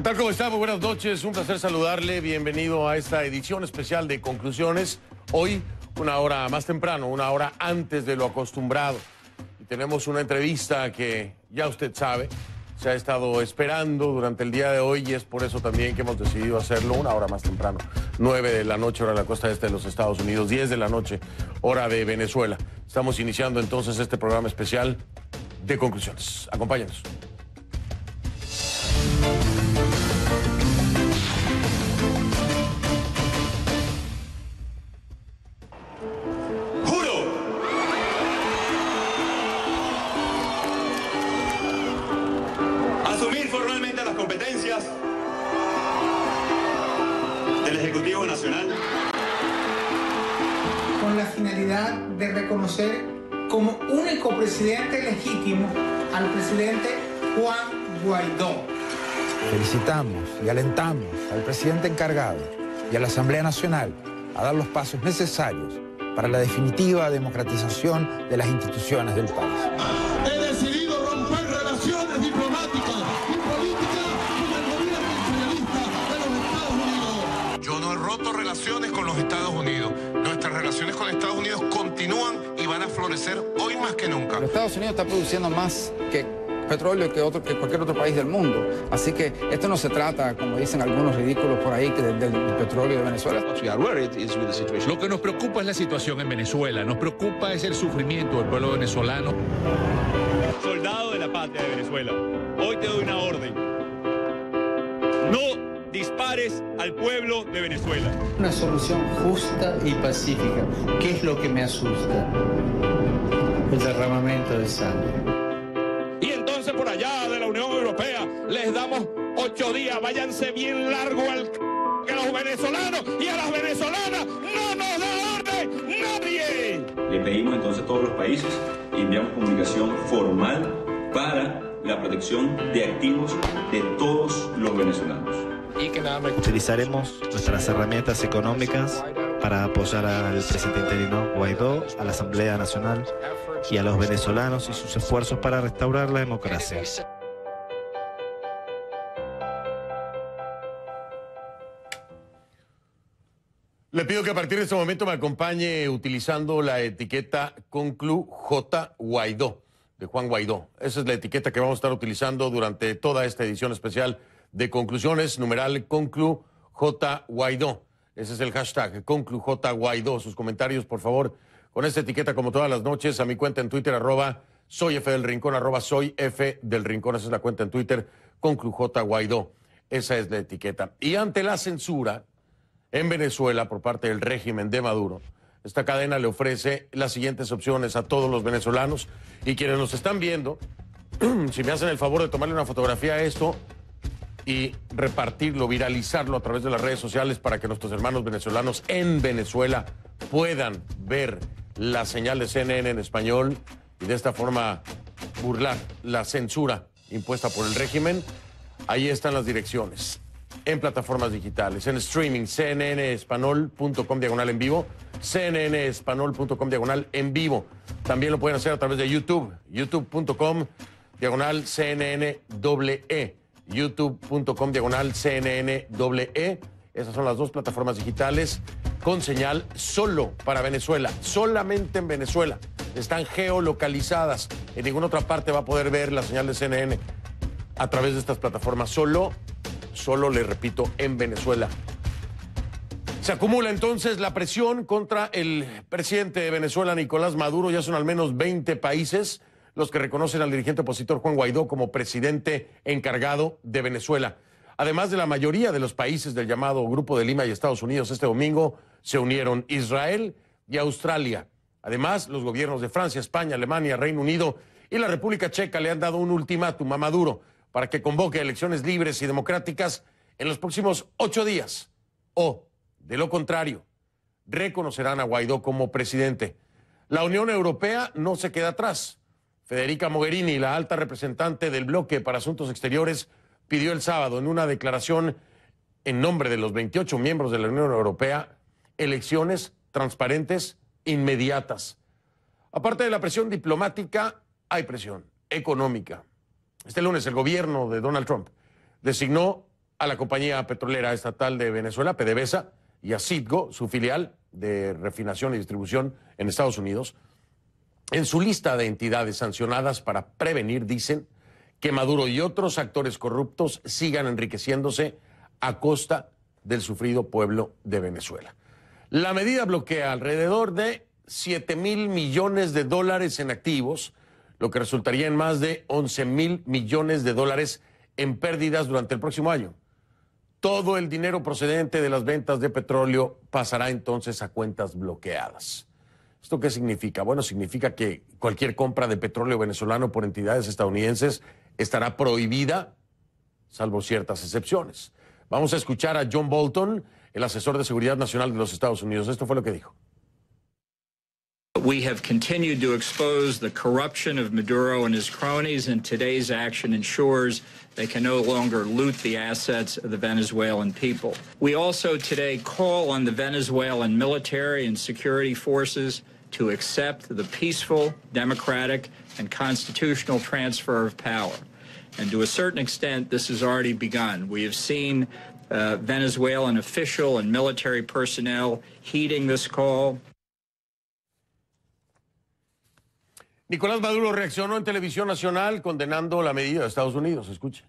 tal? ¿Cómo está? Muy buenas noches, un placer saludarle. Bienvenido a esta edición especial de Conclusiones. Hoy, una hora más temprano, una hora antes de lo acostumbrado. Y tenemos una entrevista que ya usted sabe, se ha estado esperando durante el día de hoy y es por eso también que hemos decidido hacerlo una hora más temprano. 9 de la noche, hora de la costa este de los Estados Unidos, 10 de la noche, hora de Venezuela. Estamos iniciando entonces este programa especial de Conclusiones. Acompáñenos. Del Ejecutivo Nacional. Con la finalidad de reconocer como único presidente legítimo al presidente Juan Guaidó. Felicitamos y alentamos al presidente encargado y a la Asamblea Nacional a dar los pasos necesarios para la definitiva democratización de las instituciones del país. He decidido romper relaciones diplomáticas y políticas con el gobierno imperialista de los Estados Unidos. Yo no he roto relaciones con los Estados Unidos. Nuestras relaciones con Estados Unidos continúan y van a florecer hoy más que nunca. Los Estados Unidos está produciendo más petróleo que cualquier otro país del mundo. Así que esto no se trata, como dicen algunos ridículos por ahí, del petróleo de Venezuela. Lo que nos preocupa es la situación en Venezuela. Nos preocupa es el sufrimiento del pueblo venezolano. Soldado de la patria de Venezuela, hoy te doy una orden. No dispares al pueblo de Venezuela. Una solución justa y pacífica. ¿Qué es lo que me asusta? El derramamiento de sangre. Y entonces por allá de la Unión Europea les damos 8 días. Váyanse bien largo que los venezolanos y a las venezolanas no nos da orden nadie. Le pedimos entonces a todos los países y enviamos comunicación formal para la protección de activos de todos los venezolanos. Utilizaremos nuestras herramientas económicas para apoyar al presidente interino Guaidó, a la Asamblea Nacional y a los venezolanos y sus esfuerzos para restaurar la democracia. Le pido que a partir de este momento me acompañe utilizando la etiqueta Conclu J. Guaidó, de Juan Guaidó. Esa es la etiqueta que vamos a estar utilizando durante toda esta edición especial de Conclusiones, numeral Conclu J. Guaidó. Ese es el hashtag, Conclu J. Guaidó. Sus comentarios, por favor, con esta etiqueta, como todas las noches, a mi cuenta en Twitter, @soyfdelrincón, @soyfdelrincón. Esa es la cuenta en Twitter, Conclu J. Guaidó. Esa es la etiqueta. Y ante la censura en Venezuela por parte del régimen de Maduro, esta cadena le ofrece las siguientes opciones a todos los venezolanos y quienes nos están viendo. Si me hacen el favor de tomarle una fotografía a esto y repartirlo, viralizarlo a través de las redes sociales para que nuestros hermanos venezolanos en Venezuela puedan ver la señal de CNN en español y de esta forma burlar la censura impuesta por el régimen. Ahí están las direcciones. En plataformas digitales, en streaming, cnnespanol.com/en vivo, cnnespanol.com/en vivo. También lo pueden hacer a través de YouTube, youtube.com/CNN youtube.com/CNN. Esas son las dos plataformas digitales con señal solo para Venezuela, solamente en Venezuela. Están geolocalizadas. En ninguna otra parte va a poder ver la señal de CNN a través de estas plataformas. Solo, le repito, en Venezuela. Se acumula entonces la presión contra el presidente de Venezuela, Nicolás Maduro. Ya son al menos 20 países los que reconocen al dirigente opositor Juan Guaidó como presidente encargado de Venezuela. Además de la mayoría de los países del llamado Grupo de Lima y Estados Unidos, este domingo se unieron Israel y Australia. Además, los gobiernos de Francia, España, Alemania, Reino Unido y la República Checa le han dado un ultimátum a Maduro para que convoque elecciones libres y democráticas en los próximos 8 días. O, de lo contrario, reconocerán a Guaidó como presidente. La Unión Europea no se queda atrás. Federica Mogherini, la alta representante del bloque para asuntos exteriores, pidió el sábado en una declaración en nombre de los 28 miembros de la Unión Europea elecciones transparentes inmediatas. Aparte de la presión diplomática, hay presión económica. Este lunes el gobierno de Donald Trump designó a la compañía petrolera estatal de Venezuela, PDVSA, y a Citgo, su filial de refinación y distribución en Estados Unidos, en su lista de entidades sancionadas para prevenir, dicen, que Maduro y otros actores corruptos sigan enriqueciéndose a costa del sufrido pueblo de Venezuela. La medida bloquea alrededor de 7,000 millones de dólares en activos, lo que resultaría en más de 11,000 millones de dólares en pérdidas durante el próximo año. Todo el dinero procedente de las ventas de petróleo pasará entonces a cuentas bloqueadas. ¿Esto qué significa? Bueno, significa que cualquier compra de petróleo venezolano por entidades estadounidenses estará prohibida, salvo ciertas excepciones. Vamos a escuchar a John Bolton, el asesor de seguridad nacional de los Estados Unidos. Esto fue lo que dijo. We have continued to expose the corruption of Maduro and his cronies, and today's action ensures they can no longer loot the assets of the Venezuelan people. We also today call on the Venezuelan military and security forces to accept the peaceful, democratic, and constitutional transfer of power. And to a certain extent, this has already begun. We have seen Venezuelan official and military personnel heeding this call. Nicolás Maduro reaccionó en televisión nacional condenando la medida de Estados Unidos. Escuche.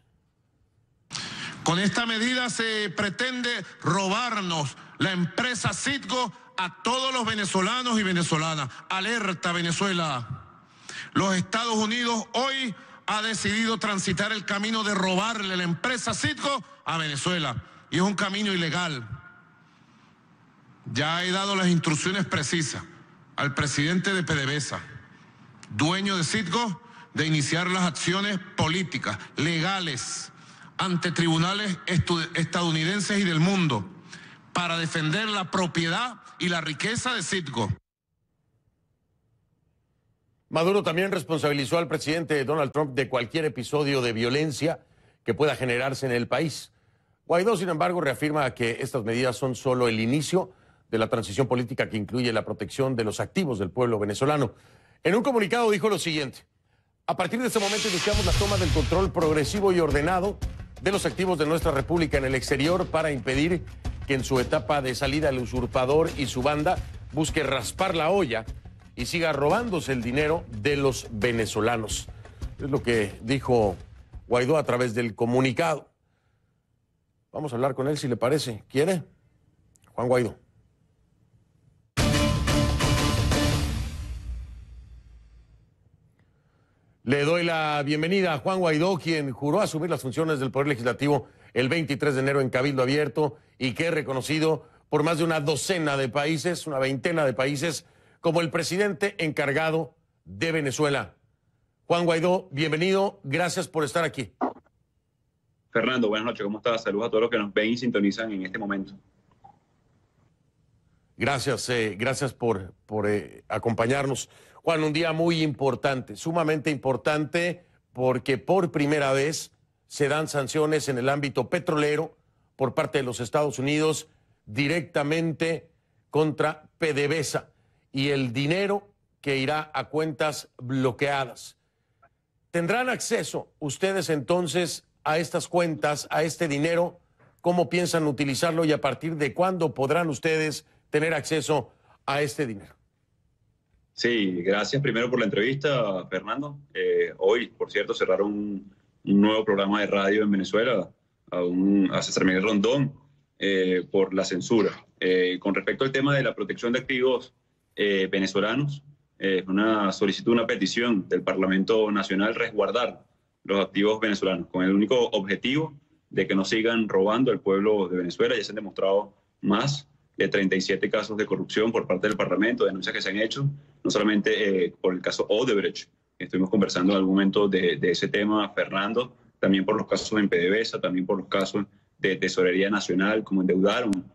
Con esta medida se pretende robarnos la empresa Citgo a todos los venezolanos y venezolanas. Alerta, Venezuela. Los Estados Unidos hoy ha decidido transitar el camino de robarle la empresa Citgo a Venezuela. Y es un camino ilegal. Ya he dado las instrucciones precisas al presidente de PDVSA, dueño de Citgo, de iniciar las acciones políticas, legales, ante tribunales estadounidenses y del mundo, para defender la propiedad y la riqueza de Citgo. Maduro también responsabilizó al presidente Donald Trump de cualquier episodio de violencia que pueda generarse en el país. Guaidó, sin embargo, reafirma que estas medidas son solo el inicio de la transición política que incluye la protección de los activos del pueblo venezolano. En un comunicado dijo lo siguiente: a partir de este momento iniciamos la toma del control progresivo y ordenado de los activos de nuestra república en el exterior para impedir que en su etapa de salida el usurpador y su banda busque raspar la olla y siga robándose el dinero de los venezolanos. Es lo que dijo Guaidó a través del comunicado. Vamos a hablar con él si le parece. ¿Quiere? Juan Guaidó. Le doy la bienvenida a Juan Guaidó, quien juró asumir las funciones del Poder Legislativo el 23 de enero en Cabildo Abierto y que es reconocido por más de una docena de países, una veintena de países, como el presidente encargado de Venezuela. Juan Guaidó, bienvenido, gracias por estar aquí. Fernando, buenas noches, ¿cómo estás? Saludos a todos los que nos ven y sintonizan en este momento. Gracias, gracias por acompañarnos. Juan, un día muy importante, sumamente importante, porque por primera vez se dan sanciones en el ámbito petrolero por parte de los Estados Unidos directamente contra PDVSA y el dinero que irá a cuentas bloqueadas. ¿Tendrán acceso ustedes entonces a estas cuentas, a este dinero? ¿Cómo piensan utilizarlo y a partir de cuándo podrán ustedes tener acceso a este dinero? Sí, gracias primero por la entrevista, Fernando. Hoy, por cierto, cerraron un nuevo programa de radio en Venezuela a César Miguel Rondón por la censura. Con respecto al tema de la protección de activos venezolanos, una solicitud, una petición del Parlamento Nacional resguardar los activos venezolanos con el único objetivo de que no sigan robando al pueblo de Venezuela. Ya se han demostrado más de 37 casos de corrupción por parte del Parlamento, denuncias que se han hecho, no solamente por el caso Odebrecht, estuvimos conversando en algún momento de ese tema, Fernando, también por los casos en PDVSA, también por los casos de Tesorería Nacional, como endeudaron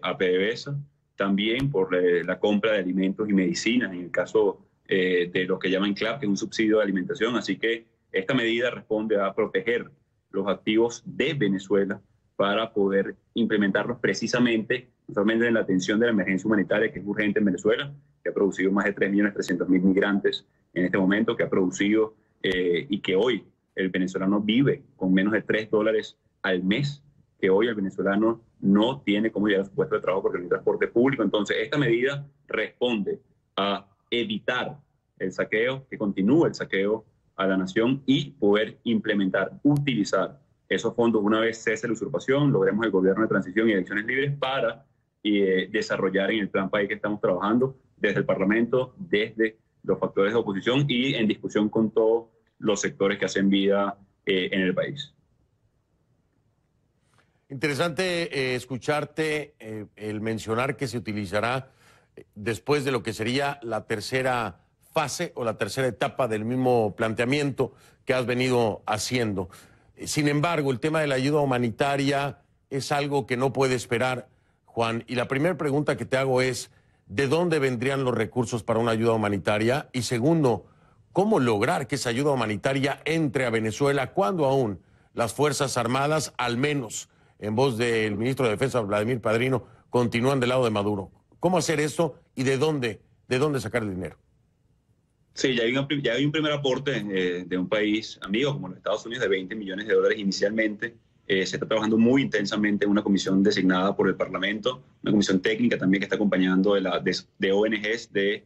a PDVSA, también por la compra de alimentos y medicinas, en el caso de lo que llaman CLAP, que es un subsidio de alimentación. Así que esta medida responde a proteger los activos de Venezuela para poder implementarlos precisamente, no solamente en la atención de la emergencia humanitaria, que es urgente en Venezuela, que ha producido más de 3.300.000 migrantes en este momento, que ha producido y que hoy el venezolano vive con menos de $3 al mes que hoy el venezolano no tiene cómo llegar a su puesto de trabajo porque no hay transporte público. Entonces, esta medida responde a evitar el saqueo, que continúe el saqueo a la nación y poder implementar, utilizar esos fondos una vez cese la usurpación, logremos el gobierno de transición y elecciones libres para desarrollar en el plan país que estamos trabajando desde el Parlamento, desde los factores de oposición y en discusión con todos los sectores que hacen vida en el país. Interesante escucharte el mencionar que se utilizará después de lo que sería la tercera fase o la tercera etapa del mismo planteamiento que has venido haciendo. Sin embargo, el tema de la ayuda humanitaria es algo que no puede esperar, Juan. Y la primera pregunta que te hago es, ¿de dónde vendrían los recursos para una ayuda humanitaria? Y segundo, ¿cómo lograr que esa ayuda humanitaria entre a Venezuela cuando aún las Fuerzas Armadas, al menos en voz del ministro de Defensa, Vladimir Padrino, continúan del lado de Maduro? ¿Cómo hacer esto y de dónde sacar el dinero? Sí, ya hay un primer aporte de un país amigo como los Estados Unidos de $20 millones inicialmente. Se está trabajando muy intensamente en una comisión designada por el Parlamento, una comisión técnica también que está acompañando de ONGs, de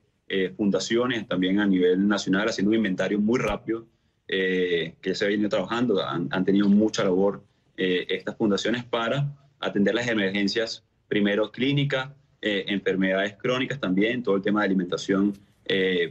fundaciones, también a nivel nacional, haciendo un inventario muy rápido que se ha venido trabajando. Han tenido mucha labor estas fundaciones para atender las emergencias, primero clínicas, enfermedades crónicas también, todo el tema de alimentación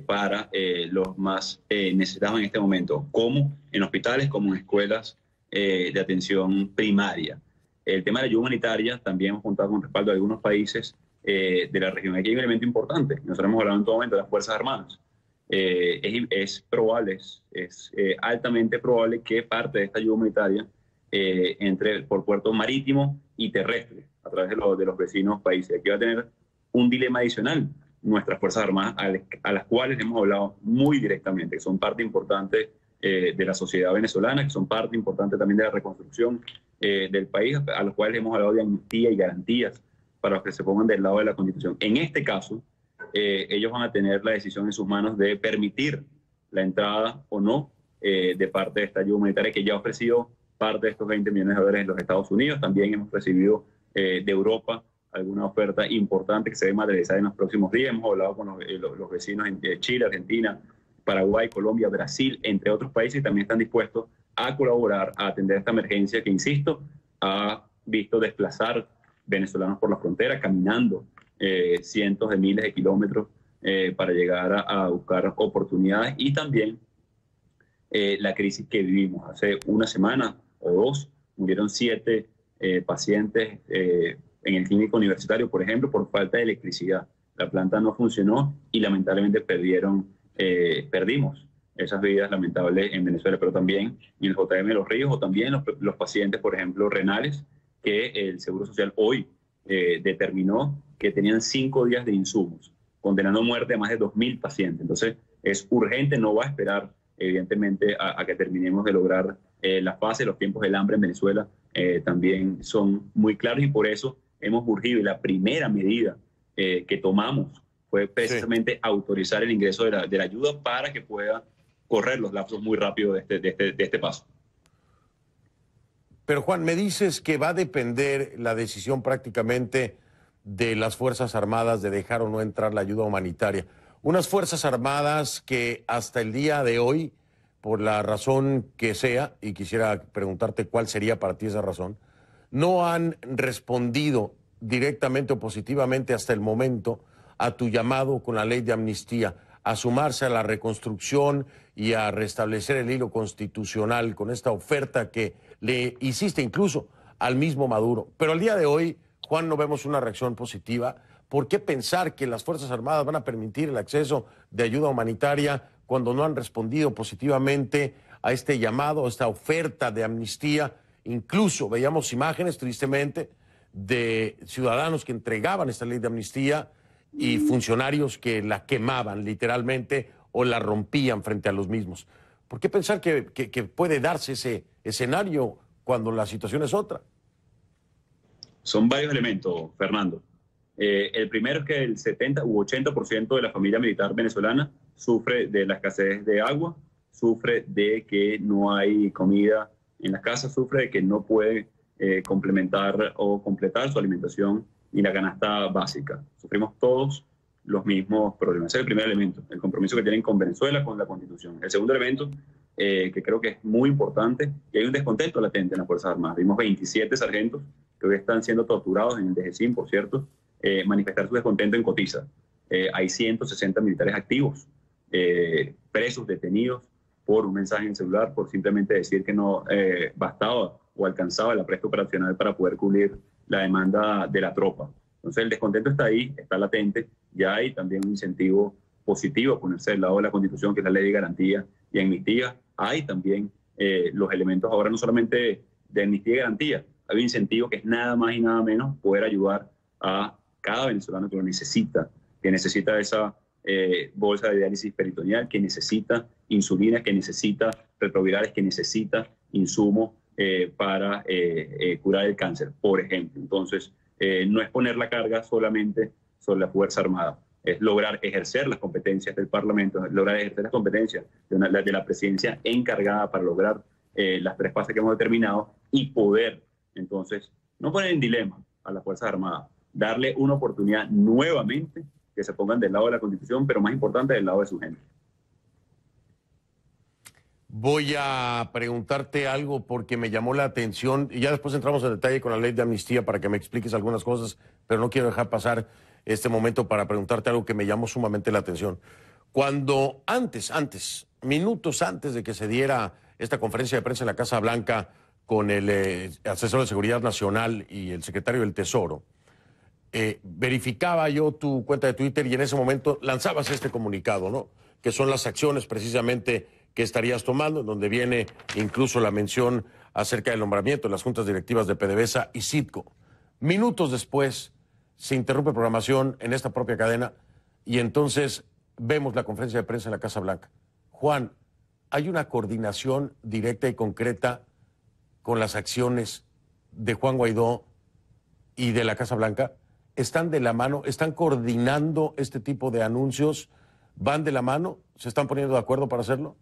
para los más necesitados en este momento, como en hospitales, como en escuelas de atención primaria. El tema de la ayuda humanitaria también hemos contado con respaldo de algunos países de la región. Aquí hay un elemento importante, nosotros hemos hablado en todo momento de las Fuerzas Armadas. Es probable, es altamente probable que parte de esta ayuda humanitaria entre por puerto marítimo y terrestre, a través de los vecinos países. Aquí va a tener un dilema adicional nuestras Fuerzas Armadas, a las cuales hemos hablado muy directamente, que son parte importante de la sociedad venezolana, que son parte importante también de la reconstrucción del país, a los cuales hemos hablado de amnistía y garantías para los que se pongan del lado de la Constitución. En este caso, ellos van a tener la decisión en sus manos de permitir la entrada o no de parte de esta ayuda humanitaria que ya ha ofrecido parte de estos $20 millones en los Estados Unidos. También hemos recibido de Europa alguna oferta importante que se debe materializar en los próximos días. Hemos hablado con los vecinos de Chile, Argentina, Paraguay, Colombia, Brasil, entre otros países, y también están dispuestos a colaborar, a atender esta emergencia que, insisto, ha visto desplazar venezolanos por la frontera, caminando cientos de miles de kilómetros para llegar a buscar oportunidades, y también la crisis que vivimos. Hace una semana o dos murieron 7 pacientes en el clínico universitario, por ejemplo, por falta de electricidad. La planta no funcionó y lamentablemente perdimos esas vidas lamentables en Venezuela, pero también en el JM de Los Ríos, o también los pacientes, por ejemplo, renales, que el Seguro Social hoy determinó que tenían 5 días de insumos, condenando a muerte a más de 2.000 pacientes. Entonces, es urgente, no va a esperar, evidentemente, a que terminemos de lograr la fase. Los tiempos del hambre en Venezuela también son muy claros, y por eso hemos urgido, y la primera medida que tomamos fue precisamente autorizar el ingreso de la ayuda para que pueda correr los lapsos muy rápido de este paso. Pero Juan, me dices que va a depender la decisión prácticamente de las Fuerzas Armadas de dejar o no entrar la ayuda humanitaria. Unas Fuerzas Armadas que hasta el día de hoy, por la razón que sea, y quisiera preguntarte cuál sería para ti esa razón, no han respondido directamente o positivamente hasta el momento a tu llamado con la ley de amnistía, a sumarse a la reconstrucción y a restablecer el hilo constitucional con esta oferta que le hiciste incluso al mismo Maduro. Pero al día de hoy, Juan, no vemos una reacción positiva. ¿Por qué pensar que las Fuerzas Armadas van a permitir el acceso de ayuda humanitaria cuando no han respondido positivamente a este llamado, a esta oferta de amnistía? Incluso veíamos imágenes, tristemente, de ciudadanos que entregaban esta ley de amnistía y funcionarios que la quemaban literalmente o la rompían frente a los mismos. ¿Por qué pensar que puede darse ese escenario cuando la situación es otra? Son varios elementos, Fernando. El primero es que el 70 u 80% de la familia militar venezolana sufre de la escasez de agua, sufre de que no hay comida en las casas, sufre de que no puede complementar o completar su alimentación y la canasta básica. Sufrimos todos los mismos problemas. Ese es el primer elemento, el compromiso que tienen con Venezuela, con la Constitución. El segundo elemento, que creo que es muy importante, que hay un descontento latente en las Fuerzas Armadas. Vimos 27 sargentos que hoy están siendo torturados en el DGCIM, por cierto, manifestar su descontento en Cotiza. Hay 160 militares activos, presos, detenidos por un mensaje en el celular, por simplemente decir que no bastaba o alcanzaba el apresto operacional para poder cubrir la demanda de la tropa. Entonces el descontento está ahí, está latente, ya hay también un incentivo positivo a ponerse del lado de la Constitución, que es la ley de garantía y amnistía. Hay también los elementos ahora no solamente de amnistía y garantía, hay un incentivo que es nada más y nada menos poder ayudar a cada venezolano que lo necesita, que necesita esa bolsa de diálisis peritoneal, que necesita insulina, que necesita retrovirales, que necesita insumos para curar el cáncer, por ejemplo. Entonces, no es poner la carga solamente sobre la Fuerza Armada, es lograr ejercer las competencias del Parlamento, es lograr ejercer las competencias de la presidencia encargada para lograr las tres fases que hemos determinado y poder, entonces, no poner en dilema a las Fuerzas Armadas, darle una oportunidad nuevamente que se pongan del lado de la Constitución, pero más importante, del lado de su gente. Voy a preguntarte algo porque me llamó la atención y ya después entramos en detalle con la ley de amnistía para que me expliques algunas cosas, pero no quiero dejar pasar este momento para preguntarte algo que me llamó sumamente la atención. Cuando minutos antes de que se diera esta conferencia de prensa en la Casa Blanca con el asesor de Seguridad Nacional y el secretario del Tesoro, verificaba yo tu cuenta de Twitter y en ese momento lanzabas este comunicado, ¿no? Que son las acciones precisamente que estarías tomando, en donde viene incluso la mención acerca del nombramiento de las juntas directivas de PDVSA y Citgo. Minutos después se interrumpe programación en esta propia cadena y entonces vemos la conferencia de prensa en la Casa Blanca. Juan, ¿hay una coordinación directa y concreta con las acciones de Juan Guaidó y de la Casa Blanca? ¿Están de la mano? ¿Están coordinando este tipo de anuncios? ¿Van de la mano? ¿Se están poniendo de acuerdo para hacerlo?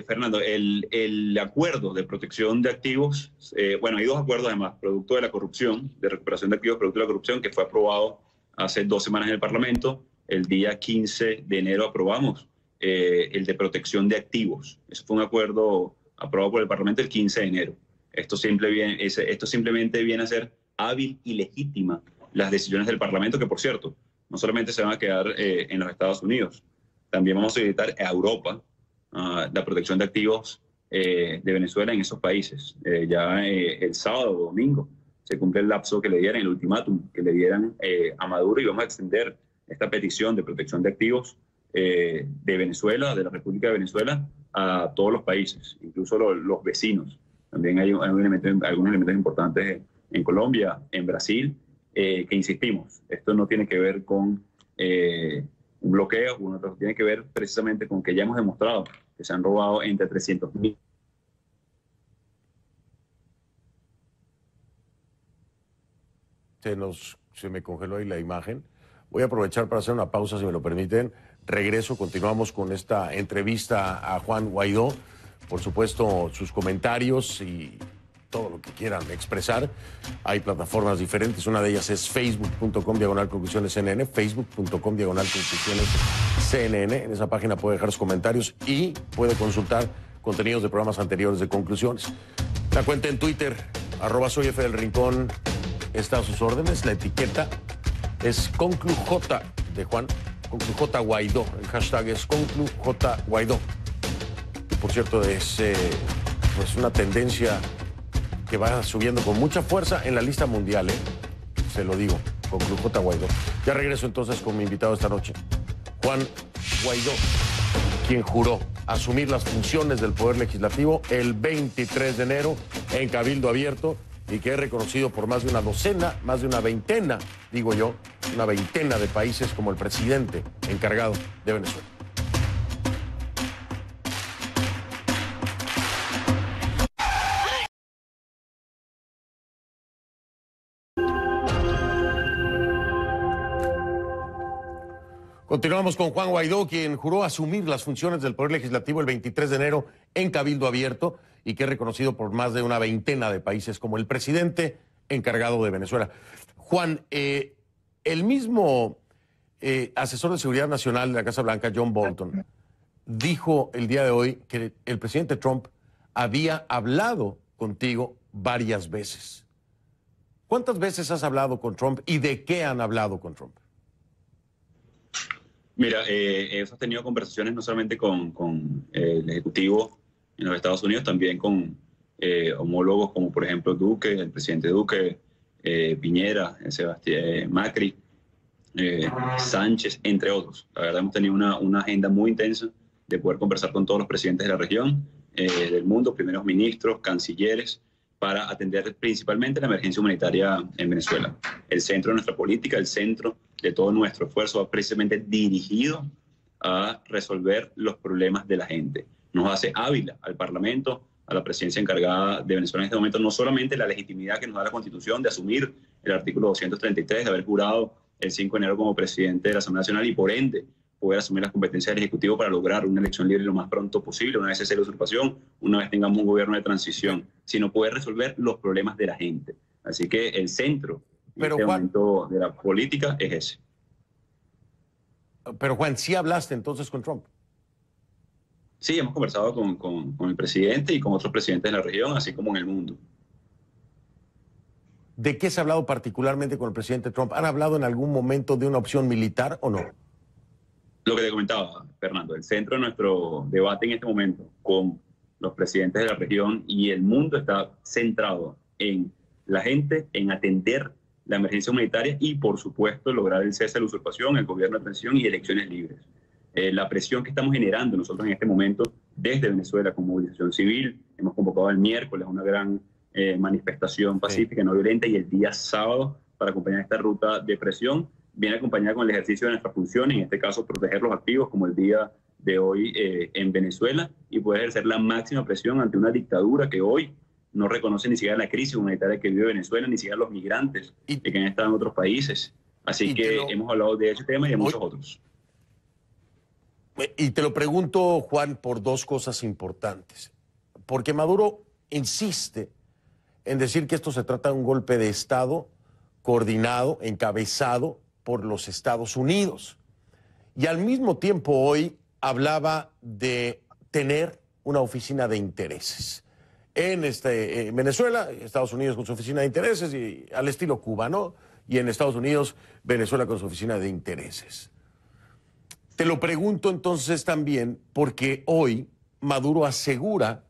Fernando, el acuerdo de protección de activos, bueno, hay dos acuerdos además, producto de la corrupción, de recuperación de activos producto de la corrupción, que fue aprobado hace 2 semanas en el Parlamento. El día 15 de enero aprobamos el de protección de activos. Eso fue un acuerdo aprobado por el Parlamento el 15 de enero. Esto simplemente viene a ser hábil y legítima las decisiones del Parlamento, que por cierto, no solamente se van a quedar en los Estados Unidos, también vamos a invitar a Europa la protección de activos de Venezuela en esos países. Ya el sábado o domingo se cumple el lapso que le dieran, el ultimátum que le dieran a Maduro, y vamos a extender esta petición de protección de activos de Venezuela, de la República de Venezuela, a todos los países, incluso los vecinos. También hay algunos elementos importantes en Colombia, en Brasil, que insistimos, esto no tiene que ver con un bloqueo, tiene que ver precisamente con que ya hemos demostrado que se han robado entre 300.000. Se me congeló ahí la imagen. Voy a aprovechar para hacer una pausa, si me lo permiten. Regreso, continuamos con esta entrevista a Juan Guaidó. Por supuesto, sus comentarios y todo lo que quieran expresar. Hay plataformas diferentes. Una de ellas es facebook.com/conclusionescnn, facebook.com/conclusionescnn. En esa página puede dejar sus comentarios y puede consultar contenidos de programas anteriores de Conclusiones. La cuenta en Twitter, @soyfdelrincón, está a sus órdenes. La etiqueta es ConcluJ de Juan, ConcluJ Guaidó. El hashtag es ConcluJ Guaidó. Y por cierto, es pues una tendencia que va subiendo con mucha fuerza en la lista mundial, se lo digo, ConcluJ Guaidó. Ya regreso entonces con mi invitado esta noche, Juan Guaidó, quien juró asumir las funciones del Poder Legislativo el 23 de enero en Cabildo Abierto y que es reconocido por más de una docena, más de una veintena, digo yo, una veintena de países como el presidente encargado de Venezuela. Continuamos con Juan Guaidó, quien juró asumir las funciones del Poder Legislativo el 23 de enero en Cabildo Abierto y que es reconocido por más de una veintena de países como el presidente encargado de Venezuela. Juan, el mismo asesor de seguridad nacional de la Casa Blanca, John Bolton, dijo el día de hoy que el presidente Trump había hablado contigo varias veces. ¿Cuántas veces has hablado con Trump y de qué han hablado con Trump? Mira, hemos tenido conversaciones no solamente con el Ejecutivo en los Estados Unidos, también con homólogos como por ejemplo Duque, el presidente Duque, Piñera, Sebastián Macri, Sánchez, entre otros. La verdad hemos tenido una agenda muy intensa de poder conversar con todos los presidentes de la región, del mundo, primeros ministros, cancilleres, para atender principalmente la emergencia humanitaria en Venezuela. El centro de nuestra política, el centro de todo nuestro esfuerzo va precisamente dirigido a resolver los problemas de la gente. Nos hace hábil al Parlamento, a la presidencia encargada de Venezuela en este momento, no solamente la legitimidad que nos da la Constitución de asumir el artículo 233, de haber jurado el 5 de enero como presidente de la Asamblea Nacional y por ende poder asumir las competencias del Ejecutivo para lograr una elección libre lo más pronto posible, una vez cese la usurpación, una vez tengamos un gobierno de transición, sino poder resolver los problemas de la gente. Así que el centro en este momento de la política es ese. Pero Juan, ¿sí hablaste entonces con Trump? Sí, hemos conversado con el presidente y con otros presidentes de la región, así como en el mundo. ¿De qué se ha hablado particularmente con el presidente Trump? ¿Han hablado en algún momento de una opción militar o no? Lo que te comentaba, Fernando, el centro de nuestro debate en este momento con los presidentes de la región y el mundo está centrado en la gente, en atender la emergencia humanitaria y, por supuesto, lograr el cese de la usurpación, el gobierno de transición y elecciones libres. La presión que estamos generando nosotros en este momento desde Venezuela con movilización civil, hemos convocado el miércoles una gran manifestación pacífica, no violenta, y el día sábado para acompañar esta ruta de presión, viene acompañada con el ejercicio de nuestra función, en este caso proteger los activos, como el día de hoy en Venezuela, y poder ejercer la máxima presión ante una dictadura que hoy no reconoce ni siquiera la crisis humanitaria que vive Venezuela, ni siquiera los migrantes que han estado en otros países. Así que hemos hablado de ese tema y de muchos otros. Y te lo pregunto, Juan, por dos cosas importantes. Porque Maduro insiste en decir que esto se trata de un golpe de Estado coordinado, encabezado por los Estados Unidos. Y al mismo tiempo hoy hablaba de tener una oficina de intereses. En Venezuela, Estados Unidos con su oficina de intereses, y al estilo Cuba, ¿no? Y en Estados Unidos, Venezuela con su oficina de intereses. Te lo pregunto entonces también porque hoy Maduro asegura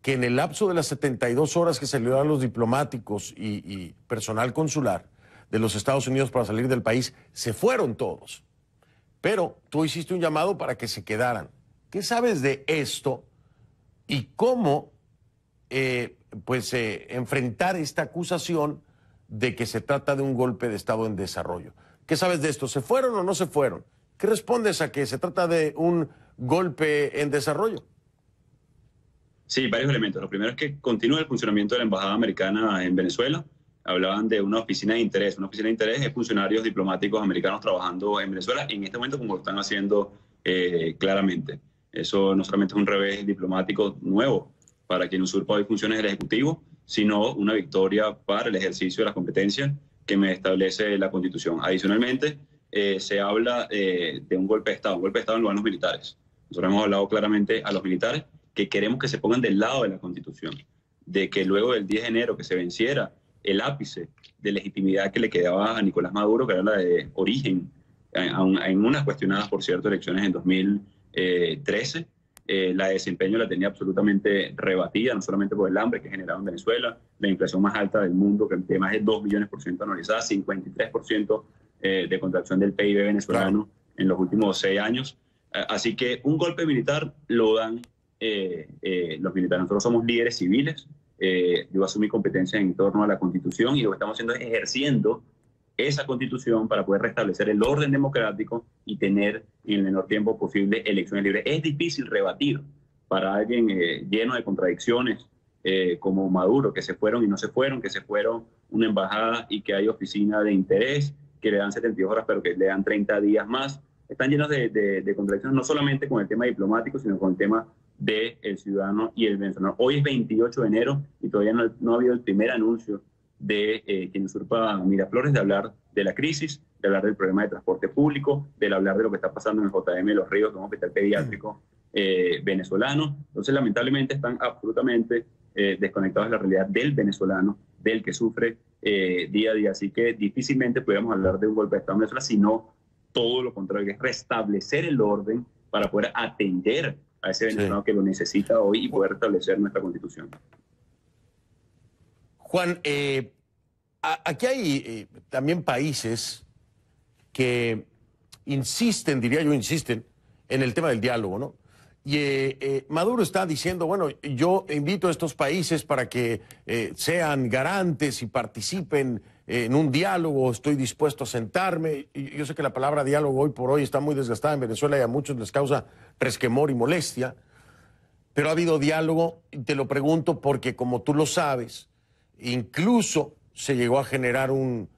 que en el lapso de las 72 horas que se le dan los diplomáticos y personal consular de los Estados Unidos para salir del país, se fueron todos. Pero tú hiciste un llamado para que se quedaran. ¿Qué sabes de esto y cómo enfrentar esta acusación de que se trata de un golpe de Estado en desarrollo? ¿Qué sabes de esto? ¿Se fueron o no se fueron? ¿Qué respondes a que se trata de un golpe en desarrollo? Sí, varios elementos. Lo primero es que continúa el funcionamiento de la Embajada Americana en Venezuela. Hablaban de una oficina de interés. Una oficina de interés es funcionarios diplomáticos americanos trabajando en Venezuela en este momento, como lo están haciendo claramente. Eso no solamente es un revés diplomático nuevo para quien usurpa hoy funciones del Ejecutivo, sino una victoria para el ejercicio de las competencias que me establece la Constitución. Adicionalmente, se habla de un golpe de Estado. Un golpe de Estado en los militares. Nosotros hemos hablado claramente a los militares que queremos que se pongan del lado de la Constitución, de que luego del 10 de enero que se venciera el ápice de legitimidad que le quedaba a Nicolás Maduro, que era la de origen, en unas cuestionadas, por cierto, elecciones en 2013, la de desempeño la tenía absolutamente rebatida, no solamente por el hambre que generaba en Venezuela, la inflación más alta del mundo, que el tema es de 2 millones% anualizada, 53% de contracción del PIB venezolano en los últimos 6 años. Así que un golpe militar lo dan los militares. Nosotros somos líderes civiles. Yo asumí competencias en torno a la Constitución y lo que estamos haciendo es ejerciendo esa Constitución para poder restablecer el orden democrático y tener en el menor tiempo posible elecciones libres. Es difícil rebatir para alguien lleno de contradicciones como Maduro, que se fueron y no se fueron, que se fueron una embajada y que hay oficina de interés, que le dan 72 horas pero que le dan 30 días más. Están llenos de contradicciones, no solamente con el tema diplomático, sino con el tema del ciudadano y el venezolano. Hoy es 28 de enero y todavía no ha habido el primer anuncio de quien usurpa Miraflores de hablar de la crisis, de hablar del problema de transporte público, de hablar de lo que está pasando en el JM de Los Ríos, que es un hospital pediátrico venezolano. Entonces, lamentablemente, están absolutamente desconectados de la realidad del venezolano, del que sufre día a día. Así que difícilmente podríamos hablar de un golpe de Estado en Venezuela, sino todo lo contrario, que es restablecer el orden para poder atender a ese venezolano que lo necesita hoy y poder restablecer nuestra Constitución. Juan, aquí hay también países que insisten, diría yo, insisten en el tema del diálogo, ¿no? Y Maduro está diciendo, bueno, yo invito a estos países para que sean garantes y participen en un diálogo, estoy dispuesto a sentarme. Y yo sé que la palabra diálogo hoy por hoy está muy desgastada en Venezuela y a muchos les causa resquemor y molestia, pero ha habido diálogo, y te lo pregunto porque, como tú lo sabes, incluso se llegó a generar un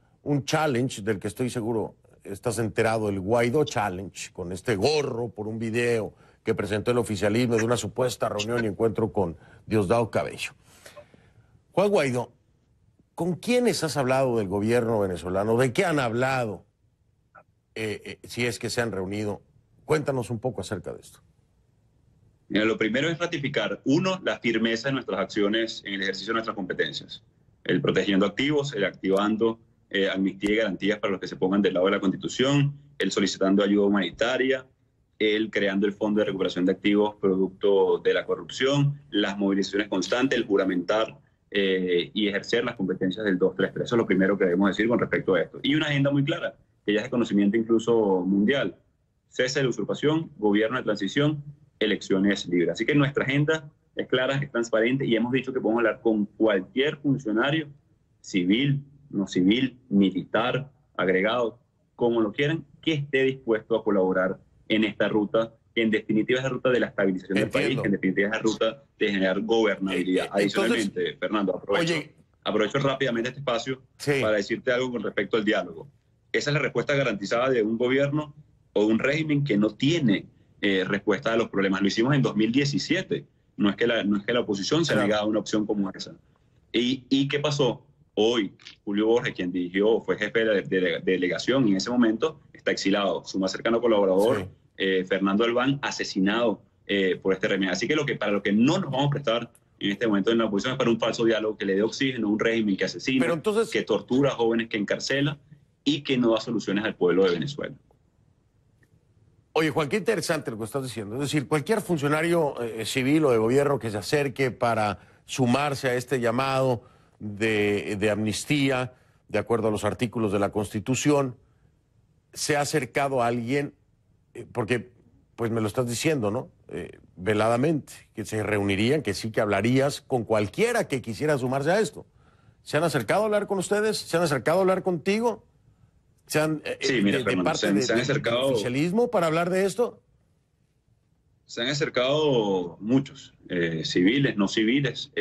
challenge del que estoy seguro estás enterado, el Guaidó Challenge, con este gorro por un video que presentó el oficialismo de una supuesta reunión y encuentro con Diosdado Cabello. Juan Guaidó, ¿con quiénes has hablado del gobierno venezolano? ¿De qué han hablado? Si es que se han reunido. Cuéntanos un poco acerca de esto. Mira, lo primero es ratificar, uno, la firmeza de nuestras acciones en el ejercicio de nuestras competencias. El protegiendo activos, el activando amnistía y garantías para los que se pongan del lado de la Constitución, el solicitando ayuda humanitaria, el creando el Fondo de Recuperación de Activos producto de la corrupción, las movilizaciones constantes, el juramentar y ejercer las competencias del 233. Eso es lo primero que debemos decir con respecto a esto. Y una agenda muy clara, que ya es de conocimiento incluso mundial. Cese de la usurpación, gobierno de transición, elecciones libres. Así que nuestra agenda es clara, es transparente y hemos dicho que podemos hablar con cualquier funcionario, civil, no civil, militar, agregado, como lo quieran, que esté dispuesto a colaborar en esta ruta, que en definitiva es la ruta de la estabilización del país, que en definitiva es la ruta de generar gobernabilidad. Adicionalmente, Fernando, aprovecho rápidamente este espacio para decirte algo con respecto al diálogo. Esa es la respuesta garantizada de un gobierno o de un régimen que no tiene respuesta a los problemas. Lo hicimos en 2017. No es que la oposición se negara a una opción como esa. ¿Y qué pasó? Hoy, Julio Borges, quien fue jefe de delegación y en ese momento está exilado. Su más cercano colaborador, Fernando Albán, asesinado por este régimen. Así que para lo que no nos vamos a prestar en este momento en la oposición es para un falso diálogo que le dé oxígeno a un régimen que asesina, que tortura a jóvenes, que encarcela y que no da soluciones al pueblo de Venezuela. Oye, Juan, qué interesante lo que estás diciendo. Es decir, cualquier funcionario civil o de gobierno que se acerque para sumarse a este llamado de amnistía, de acuerdo a los artículos de la Constitución, se ha acercado a alguien, porque pues me lo estás diciendo, ¿no? Veladamente, que se reunirían, que sí que hablarías con cualquiera que quisiera sumarse a esto. ¿Se han acercado a hablar con ustedes? ¿Se han acercado a hablar contigo? ¿Se han, mira, de Fernando, parte se han acercado, del oficialismo para hablar de esto? Se han acercado muchos, civiles, no civiles.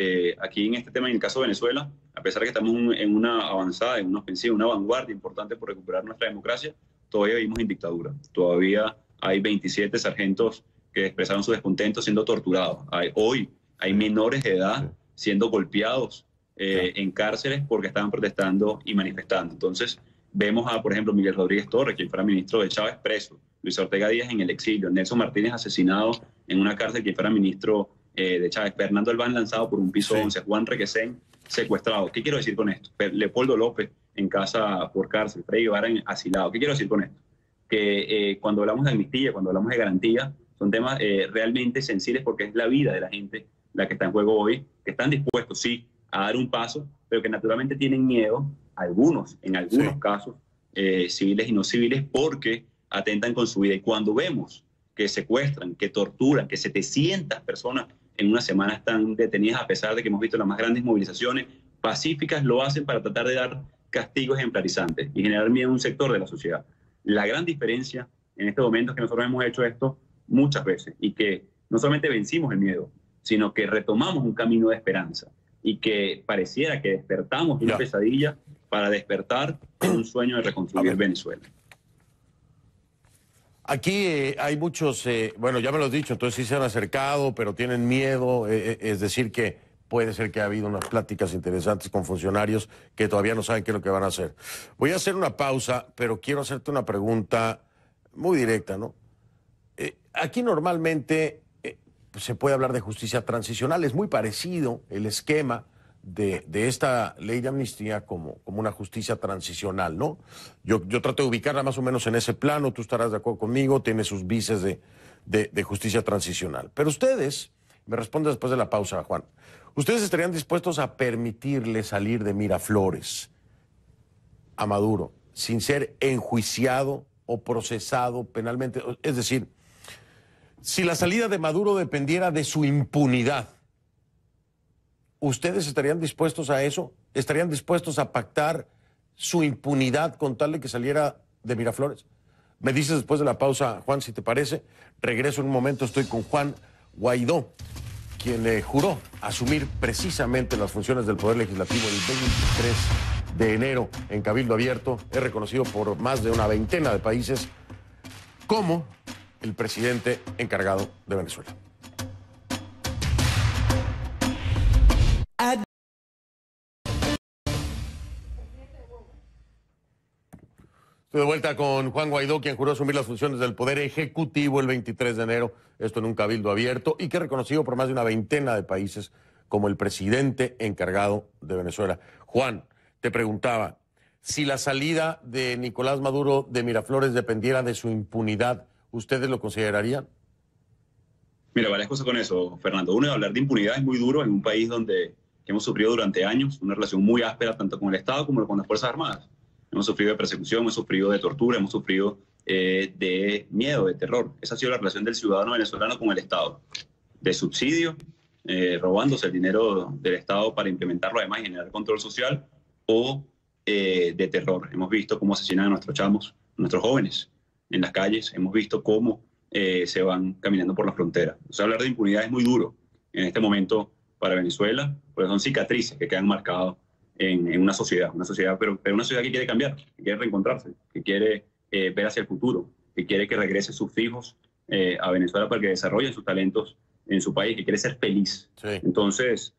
Aquí en este tema, en el caso de Venezuela, a pesar de que estamos en una avanzada, en una ofensiva, una vanguardia importante por recuperar nuestra democracia, todavía vivimos en dictadura. Todavía hay 27 sargentos que expresaron su descontento siendo torturados. Hoy hay menores de edad siendo golpeados en cárceles porque estaban protestando y manifestando. Entonces, vemos a, por ejemplo, Miguel Rodríguez Torres, quien fuera ministro de Chávez, preso. Luis Ortega Díaz en el exilio. Nelson Martínez asesinado en una cárcel, quien fuera ministro de Chávez. Fernando Albán lanzado por un piso 11. Juan Requesén secuestrado. ¿Qué quiero decir con esto? Leopoldo López en casa por cárcel. Freddy Guevara asilado. ¿Qué quiero decir con esto? Que cuando hablamos de amnistía, cuando hablamos de garantía, son temas realmente sensibles porque es la vida de la gente la que está en juego hoy, que están dispuestos, sí, a dar un paso, pero que naturalmente tienen miedo, algunos, en algunos casos, civiles y no civiles, porque atentan con su vida. Y cuando vemos que secuestran, que torturan, que 700 personas en una semana están detenidas, a pesar de que hemos visto las más grandes movilizaciones pacíficas, lo hacen para tratar de dar castigos ejemplarizantes y generar miedo a un sector de la sociedad. La gran diferencia en este momento es que nosotros hemos hecho esto muchas veces y que no solamente vencimos el miedo, sino que retomamos un camino de esperanza y que pareciera que despertamos de una pesadilla para despertar en un sueño de reconstruir Venezuela. Aquí hay muchos, bueno, ya me lo has dicho, entonces sí se han acercado, pero tienen miedo, es decir que puede ser que ha habido unas pláticas interesantes con funcionarios que todavía no saben qué es lo que van a hacer. Voy a hacer una pausa, pero quiero hacerte una pregunta muy directa, ¿no? Aquí normalmente se puede hablar de justicia transicional, es muy parecido el esquema de esta ley de amnistía como una justicia transicional, ¿no? Yo trato de ubicarla más o menos en ese plano, tú estarás de acuerdo conmigo, tiene sus vices de justicia transicional. Pero ustedes, me responden después de la pausa, Juan, ¿ustedes estarían dispuestos a permitirle salir de Miraflores a Maduro sin ser enjuiciado o procesado penalmente? Es decir, si la salida de Maduro dependiera de su impunidad, ¿ustedes estarían dispuestos a eso? ¿Estarían dispuestos a pactar su impunidad con tal de que saliera de Miraflores? Me dices después de la pausa, Juan, si te parece. Regreso en un momento, estoy con Juan Guaidó, quien juró asumir precisamente las funciones del Poder Legislativo el 23 de enero en Cabildo Abierto. Es reconocido por más de una veintena de países como el presidente encargado de Venezuela. Estoy de vuelta con Juan Guaidó, quien juró asumir las funciones del Poder Ejecutivo el 23 de enero, esto en un cabildo abierto, y que es reconocido por más de una veintena de países como el presidente encargado de Venezuela. Juan, te preguntaba, si la salida de Nicolás Maduro de Miraflores dependiera de su impunidad, ¿ustedes lo considerarían? Mira, varias cosas con eso, Fernando. Uno, hablar de impunidad es muy duro en un país donde hemos sufrido durante años una relación muy áspera tanto con el Estado como con las Fuerzas Armadas. Hemos sufrido de persecución, hemos sufrido de tortura, hemos sufrido de miedo, de terror. Esa ha sido la relación del ciudadano venezolano con el Estado. De subsidio, robándose el dinero del Estado para implementarlo además y generar control social, o de terror. Hemos visto cómo asesinan a nuestros chamos, a nuestros jóvenes en las calles. Hemos visto cómo se van caminando por la frontera. O sea, hablar de impunidad es muy duro en este momento para Venezuela, porque son cicatrices que quedan marcadas en una sociedad, pero una sociedad que quiere cambiar, que quiere reencontrarse, que quiere ver hacia el futuro, que quiere que regrese sus hijos a Venezuela para que desarrollen sus talentos en su país, que quiere ser feliz. Sí. Entonces,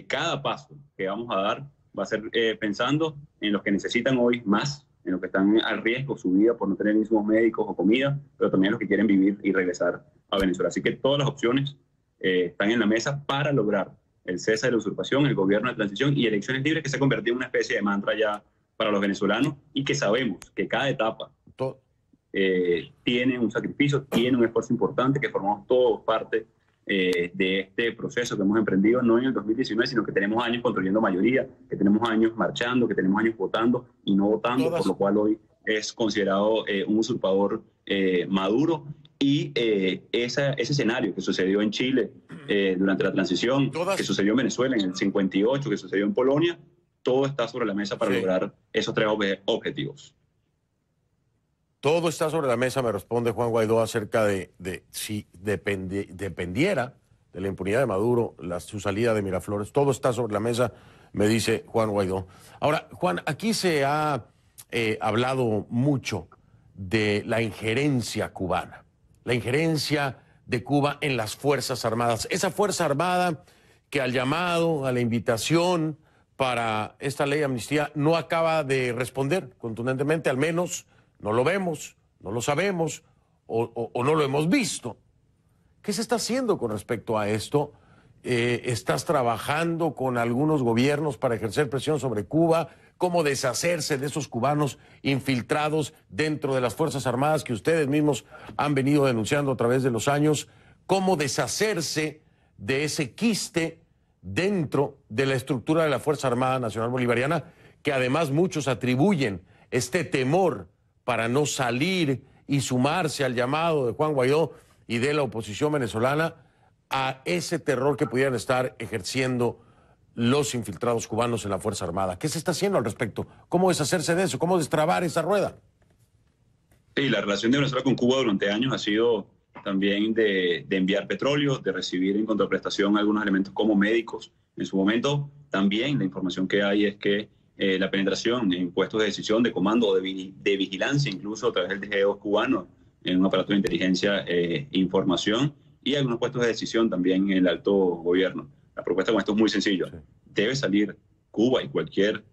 cada paso que vamos a dar va a ser pensando en los que necesitan hoy más, en los que están al riesgo su vida por no tener insumos médicos o comida, pero también los que quieren vivir y regresar a Venezuela. Así que todas las opciones están en la mesa para lograr el cese de la usurpación, el gobierno de transición y elecciones libres, que se ha convertido en una especie de mantra ya para los venezolanos, y que sabemos que cada etapa tiene un sacrificio, tiene un esfuerzo importante, que formamos todos parte de este proceso que hemos emprendido, no en el 2019, sino que tenemos años construyendo mayoría, que tenemos años marchando, que tenemos años votando y no votando, por lo cual hoy es considerado un usurpador Maduro. Y ese escenario que sucedió en Chile durante la transición, que sucedió en Venezuela en el 58, que sucedió en Polonia, todo está sobre la mesa para lograr esos tres objetivos. Todo está sobre la mesa, me responde Juan Guaidó, acerca de si dependiera de la impunidad de Maduro, su salida de Miraflores. Todo está sobre la mesa, me dice Juan Guaidó. Ahora, Juan, aquí se ha hablado mucho de la injerencia cubana. La injerencia de Cuba en las Fuerzas Armadas. Esa Fuerza Armada que al llamado, a la invitación para esta ley de amnistía no acaba de responder contundentemente, al menos no lo vemos, no lo sabemos o no lo hemos visto. ¿Qué se está haciendo con respecto a esto? ¿Estás trabajando con algunos gobiernos para ejercer presión sobre Cuba? ¿Cómo deshacerse de esos cubanos infiltrados dentro de las Fuerzas Armadas que ustedes mismos han venido denunciando a través de los años? ¿Cómo deshacerse de ese quiste dentro de la estructura de la Fuerza Armada Nacional Bolivariana, que además muchos atribuyen este temor para no salir y sumarse al llamado de Juan Guaidó y de la oposición venezolana a ese terror que pudieran estar ejerciendo los infiltrados cubanos en la Fuerza Armada? ¿Qué se está haciendo al respecto? ¿Cómo deshacerse de eso? ¿Cómo destrabar esa rueda? Sí, la relación de Venezuela con Cuba durante años ha sido también de enviar petróleo, de recibir en contraprestación algunos elementos como médicos. En su momento también la información que hay es que la penetración en puestos de decisión, de comando, de vigilancia, incluso a través del DG2 cubano, en un aparato de inteligencia e información y algunos puestos de decisión también en el alto gobierno. La propuesta con esto es muy sencilla. Debe salir Cuba y cualquier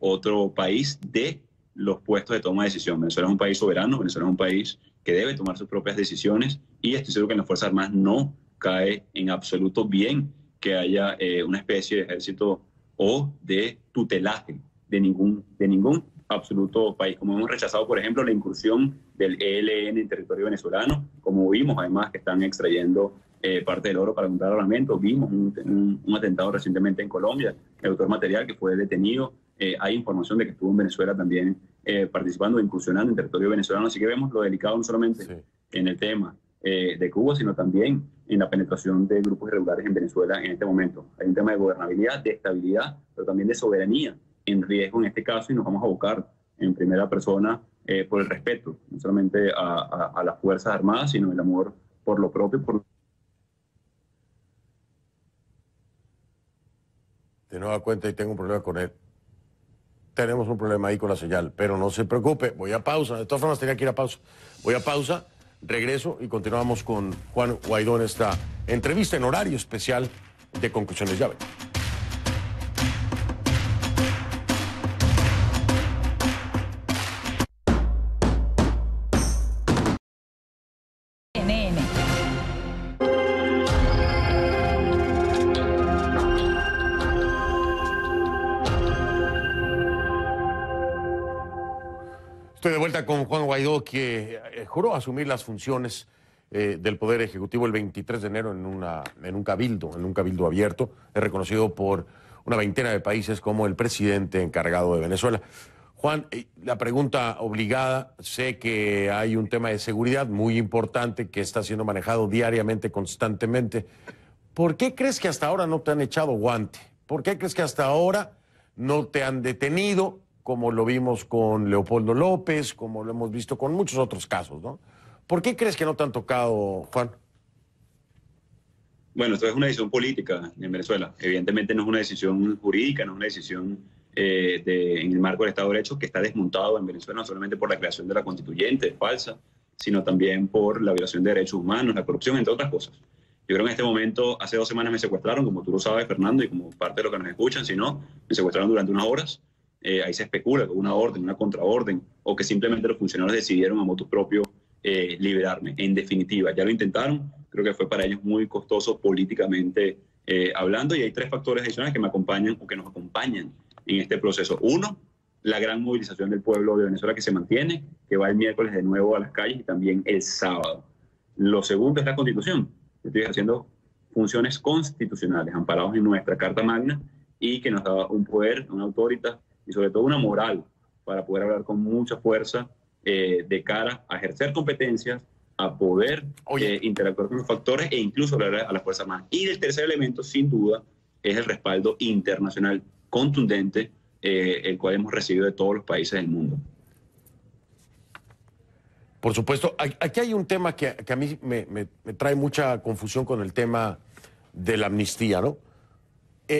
otro país de los puestos de toma de decisión. Venezuela es un país soberano, Venezuela es un país que debe tomar sus propias decisiones y estoy seguro que en las Fuerzas Armadas no cae en absoluto bien que haya una especie de ejército o de tutelaje de ningún absoluto país. Como hemos rechazado, por ejemplo, la incursión del ELN en territorio venezolano, como vimos además que están extrayendo parte del oro para comprar armamento. Vimos un atentado recientemente en Colombia, el autor material que fue detenido. Hay información de que estuvo en Venezuela también participando, incursionando en territorio venezolano. Así que vemos lo delicado no solamente en el tema de Cuba, sino también en la penetración de grupos irregulares en Venezuela en este momento. Hay un tema de gobernabilidad, de estabilidad, pero también de soberanía en riesgo en este caso, y nos vamos a abocar en primera persona por el respeto, no solamente a las Fuerzas Armadas, sino el amor por lo propio. De nueva cuenta, y tengo un problema con él. Tenemos un problema ahí con la señal, pero no se preocupe, voy a pausa. De todas formas, tenía que ir a pausa. Voy a pausa, regreso y continuamos con Juan Guaidó en esta entrevista en horario especial de Conclusiones Llave. Estoy de vuelta con Juan Guaidó, que juró asumir las funciones del Poder Ejecutivo el 23 de enero en un cabildo abierto. Es reconocido por una veintena de países como el presidente encargado de Venezuela. Juan, la pregunta obligada, sé que hay un tema de seguridad muy importante que está siendo manejado diariamente, constantemente. ¿Por qué crees que hasta ahora no te han echado guante? ¿Por qué crees que hasta ahora no te han detenido, como lo vimos con Leopoldo López, como lo hemos visto con muchos otros casos, ¿no? ¿Por qué crees que no te han tocado, Juan? Bueno, esto es una decisión política en Venezuela. Evidentemente no es una decisión jurídica, no es una decisión en el marco del Estado de Derecho, que está desmontado en Venezuela, no solamente por la creación de la constituyente falsa, sino también por la violación de derechos humanos, la corrupción, entre otras cosas. Yo creo que en este momento, hace 2 semanas me secuestraron, como tú lo sabes, Fernando, y como parte de lo que nos escuchan, si no, me secuestraron durante unas horas. Ahí se especula con una orden, una contraorden, o que simplemente los funcionarios decidieron a motu propio liberarme. En definitiva, ya lo intentaron, creo que fue para ellos muy costoso políticamente hablando, y hay 3 factores adicionales que me acompañan o que nos acompañan en este proceso. Uno, la gran movilización del pueblo de Venezuela que se mantiene, que va el miércoles de nuevo a las calles y también el sábado. Lo segundo es la Constitución. Estoy haciendo funciones constitucionales amparados en nuestra Carta Magna y que nos da un poder, una autoridad y sobre todo una moral para poder hablar con mucha fuerza de cara a ejercer competencias, a poder interactuar con los factores e incluso hablar a las Fuerzas Armadas. Y el tercer elemento, sin duda, es el respaldo internacional contundente, el cual hemos recibido de todos los países del mundo. Por supuesto, aquí hay un tema que a mí me trae mucha confusión con el tema de la amnistía, ¿no?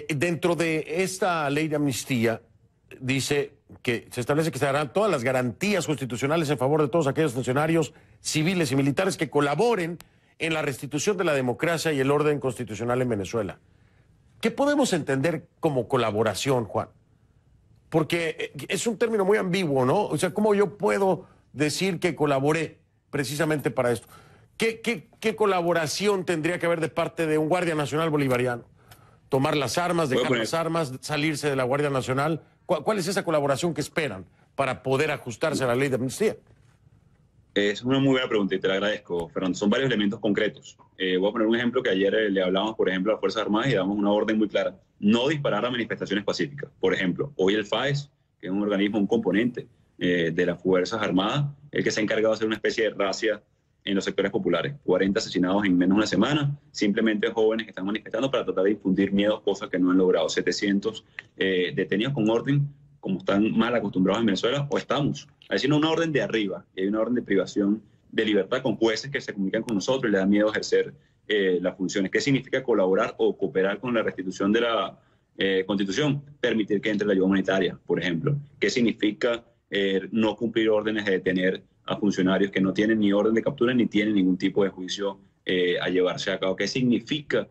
Dentro de esta ley de amnistía dice que se establece que se darán todas las garantías constitucionales en favor de todos aquellos funcionarios civiles y militares que colaboren en la restitución de la democracia y el orden constitucional en Venezuela. ¿Qué podemos entender como colaboración, Juan? Porque es un término muy ambiguo, ¿no? O sea, ¿cómo yo puedo decir que colaboré precisamente para esto? ¿Qué colaboración tendría que haber de parte de un Guardia Nacional bolivariano? ¿Tomar las armas, dejar las armas, salirse de la Guardia Nacional? ¿Cuál es esa colaboración que esperan para poder ajustarse a la ley de amnistía? Es una muy buena pregunta y te la agradezco, Fernando. Son varios elementos concretos. Voy a poner un ejemplo que ayer le hablamos, por ejemplo, a las Fuerzas Armadas y damos una orden muy clara. No disparar a manifestaciones pacíficas. Por ejemplo, hoy el FAES, que es un organismo, un componente de las Fuerzas Armadas, el que se ha encargado de hacer una especie de racia en los sectores populares. 40 asesinados en menos de una semana, simplemente jóvenes que están manifestando para tratar de infundir miedo, cosas que no han logrado. 700 detenidos con orden, como están mal acostumbrados en Venezuela, o estamos haciendo una orden de arriba, y hay una orden de privación de libertad con jueces que se comunican con nosotros y les da miedo ejercer las funciones. ¿Qué significa colaborar o cooperar con la restitución de la Constitución? Permitir que entre la ayuda humanitaria, por ejemplo. ¿Qué significa no cumplir órdenes de detener a funcionarios que no tienen ni orden de captura ni tienen ningún tipo de juicio a llevarse a cabo. ¿Qué significa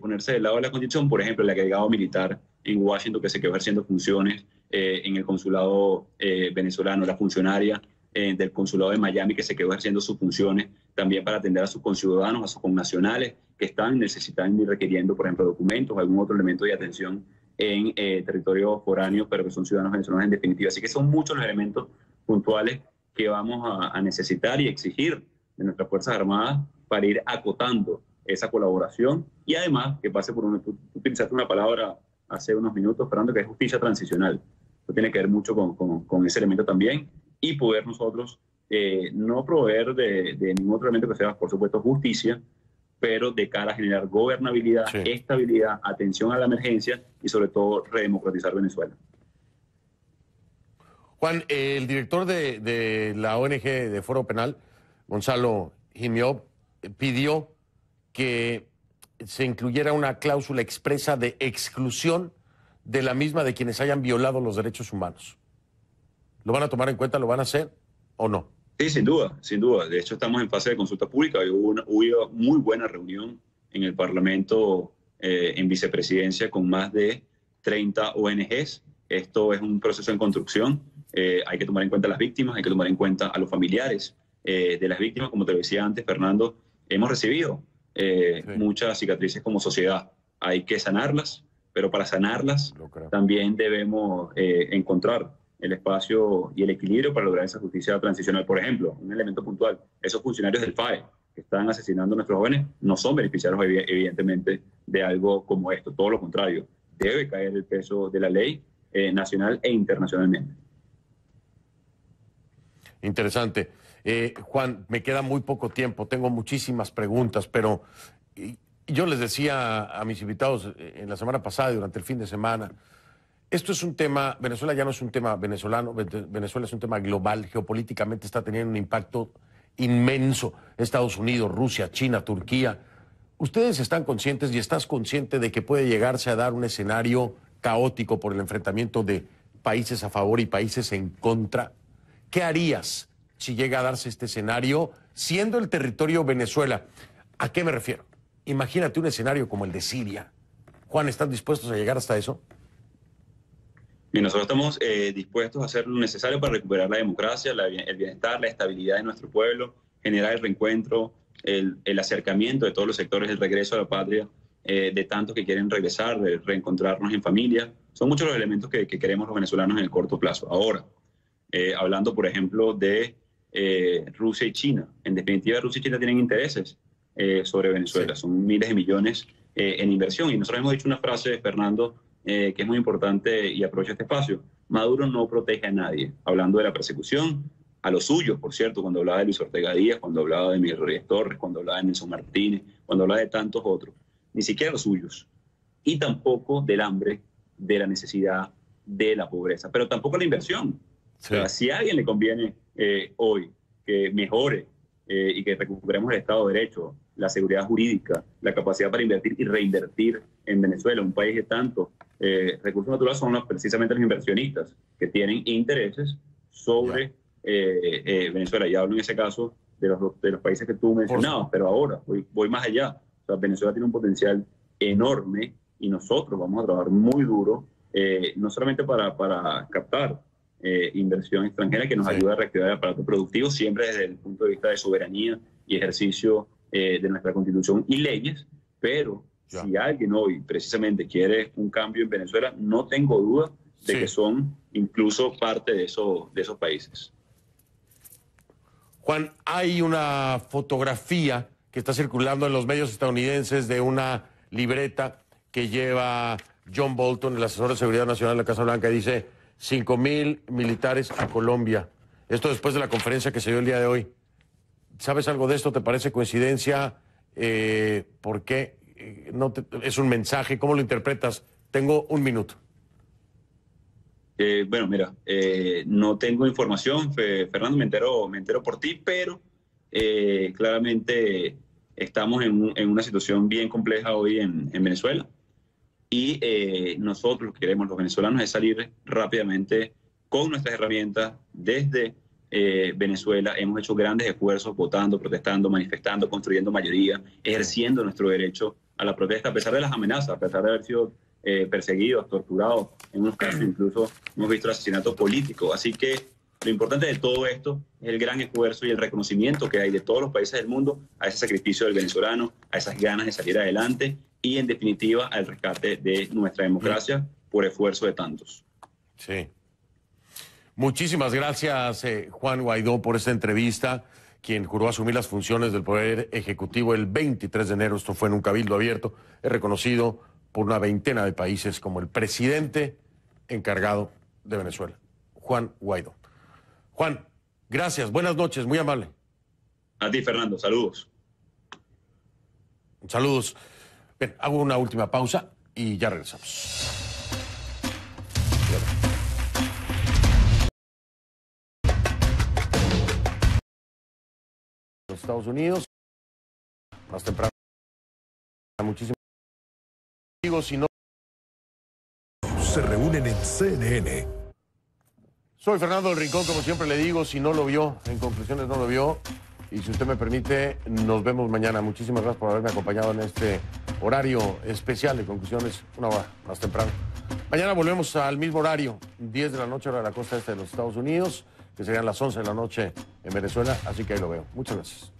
ponerse del lado de la Constitución? Por ejemplo, el agregado militar en Washington que se quedó ejerciendo funciones en el consulado venezolano, la funcionaria del consulado de Miami que se quedó ejerciendo sus funciones también para atender a sus conciudadanos, a sus connacionales que están necesitando y requiriendo, por ejemplo, documentos o algún otro elemento de atención en territorio foráneo, pero que son ciudadanos venezolanos en definitiva. Así que son muchos los elementos puntuales que vamos a necesitar y exigir de nuestras Fuerzas Armadas para ir acotando esa colaboración y además que pase por tú utilizaste una palabra hace unos minutos, Fernando, que es justicia transicional. Eso tiene que ver mucho con ese elemento también y poder nosotros no proveer de ningún otro elemento que sea, por supuesto, justicia, pero de cara a generar gobernabilidad, estabilidad, atención a la emergencia y sobre todo redemocratizar Venezuela. Juan, el director de la ONG de Foro Penal, Gonzalo Jimiob, pidió que se incluyera una cláusula expresa de exclusión de la misma de quienes hayan violado los derechos humanos. ¿Lo van a tomar en cuenta, lo van a hacer o no? Sí, sin duda, sin duda. De hecho, estamos en fase de consulta pública. Hubo una muy buena reunión en el Parlamento en vicepresidencia con más de 30 ONGs. Esto es un proceso en construcción. Hay que tomar en cuenta a las víctimas, hay que tomar en cuenta a los familiares de las víctimas. Como te decía antes, Fernando, hemos recibido muchas cicatrices como sociedad. Hay que sanarlas, pero para sanarlas también debemos encontrar el espacio y el equilibrio para lograr esa justicia transicional. Por ejemplo, un elemento puntual, esos funcionarios del FAE que están asesinando a nuestros jóvenes no son beneficiarios evidentemente de algo como esto, todo lo contrario, debe caer el peso de la ley nacional e internacionalmente. Interesante. Juan, me queda muy poco tiempo, tengo muchísimas preguntas, pero yo les decía a mis invitados en la semana pasada y durante el fin de semana, esto es un tema, Venezuela ya no es un tema venezolano, Venezuela es un tema global, geopolíticamente está teniendo un impacto inmenso. Estados Unidos, Rusia, China, Turquía. ¿Ustedes están conscientes y estás consciente de que puede llegarse a dar un escenario caótico por el enfrentamiento de países a favor y países en contra? ¿Qué harías si llega a darse este escenario siendo el territorio Venezuela? ¿A qué me refiero? Imagínate un escenario como el de Siria. Juan, ¿están dispuestos a llegar hasta eso? Y nosotros estamos dispuestos a hacer lo necesario para recuperar la democracia, el bienestar, la estabilidad de nuestro pueblo, generar el reencuentro, el acercamiento de todos los sectores, el regreso a la patria, de tantos que quieren regresar, de reencontrarnos en familia. Son muchos los elementos que queremos los venezolanos en el corto plazo. Ahora, hablando, por ejemplo, de Rusia y China. En definitiva, Rusia y China tienen intereses sobre Venezuela. Sí. Son miles de millones en inversión. Y nosotros hemos dicho una frase, Fernando, que es muy importante y aprovecho este espacio. Maduro no protege a nadie. Hablando de la persecución, a los suyos, por cierto, cuando hablaba de Luis Ortega Díaz, cuando hablaba de Miguel Rodríguez Torres, cuando hablaba de Nelson Martínez, cuando hablaba de tantos otros. Ni siquiera los suyos. Y tampoco del hambre, de la necesidad, de la pobreza. Pero tampoco la inversión. Sí. O sea, si a alguien le conviene hoy que mejore y que recuperemos el Estado de Derecho, la seguridad jurídica, la capacidad para invertir y reinvertir en Venezuela, un país de tantos recursos naturales, son precisamente los inversionistas que tienen intereses sobre Venezuela. Y hablo en ese caso de los países que tú mencionabas, pero ahora voy más allá. O sea, Venezuela tiene un potencial enorme y nosotros vamos a trabajar muy duro, no solamente para captar inversión extranjera que nos ayuda a reactivar el aparato productivo, siempre desde el punto de vista de soberanía y ejercicio de nuestra Constitución y leyes, pero si alguien hoy precisamente quiere un cambio en Venezuela, no tengo duda de que son incluso parte de esos países. Juan, hay una fotografía que está circulando en los medios estadounidenses de una libreta que lleva John Bolton, el asesor de seguridad nacional de la Casa Blanca, y dice 5,000 militares a Colombia. Esto después de la conferencia que se dio el día de hoy. ¿Sabes algo de esto? ¿Te parece coincidencia? ¿Por qué? ¿Es un mensaje? ¿Cómo lo interpretas? Tengo un minuto. Bueno, mira, no tengo información, Fernando, me entero por ti, pero claramente estamos en una situación bien compleja hoy en Venezuela. Y nosotros lo que queremos los venezolanos es salir rápidamente con nuestras herramientas desde Venezuela hemos hecho grandes esfuerzos votando, protestando, manifestando, construyendo mayoría, ejerciendo nuestro derecho a la protesta, a pesar de las amenazas, a pesar de haber sido perseguidos, torturados, en unos casos incluso hemos visto el asesinato político. Así que lo importante de todo esto es el gran esfuerzo y el reconocimiento que hay de todos los países del mundo a ese sacrificio del venezolano, a esas ganas de salir adelante y, en definitiva, al rescate de nuestra democracia por esfuerzo de tantos. Sí. Muchísimas gracias, Juan Guaidó, por esta entrevista, quien juró asumir las funciones del Poder Ejecutivo el 23 de enero. Esto fue en un cabildo abierto. Es reconocido por una veintena de países como el presidente encargado de Venezuela, Juan Guaidó. Juan, gracias, buenas noches, muy amable. A ti, Fernando, saludos. Saludos. Bien, hago una última pausa y ya regresamos. Los Estados Unidos, más temprano, muchísimos amigos, si no se reúnen en CNN. Soy Fernando del Rincón, como siempre le digo, si no lo vio, en conclusiones no lo vio, y si usted me permite, nos vemos mañana. Muchísimas gracias por haberme acompañado en este horario especial de conclusiones, una hora más temprano. Mañana volvemos al mismo horario, 10 de la noche, hora de la costa este de los Estados Unidos, que serían las 11 de la noche en Venezuela, así que ahí lo veo. Muchas gracias.